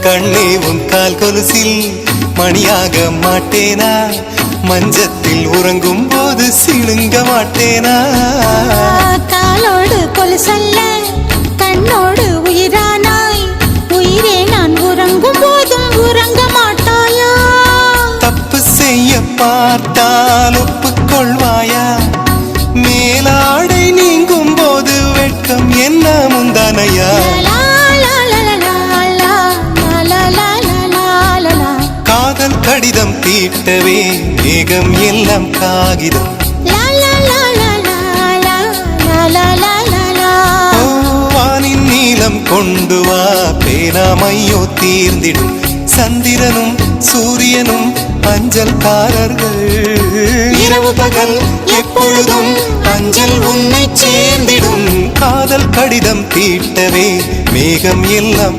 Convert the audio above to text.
கண்ணே உன் கால் கொலுசில் மணியாக மாட்டேனா? மஞ்சத்தில் உறங்கும் போது சிணுங்க மாட்டேனா? காலோடு கொலுசல்ல கண்ணோடு உயிரானாய், உயிரே நான் உறங்கும் போதும் உறங்க மாட்டாயா? தப்பு செய்ய பார்த்தால் ஒப்புக்கொள்வாயா? மேலாடை நீங்கும் போது வெட்கம் என்ன முந்தானையா? காதல் கடிதம் தீட்டவே மேகம் எல்லாம் காகிதம். வானின் நீலம் கொண்டு வா, பேனாமையோ தீர்ந்திடும். சந்திரனும் சூரியனும் அஞ்சல்காரர்கள். இரவு பகல் எப்பொழுதும் அஞ்சல் உன்னை சேர்ந்திடும். காதல் கடிதம் தீட்டவே மேகம் எல்லாம்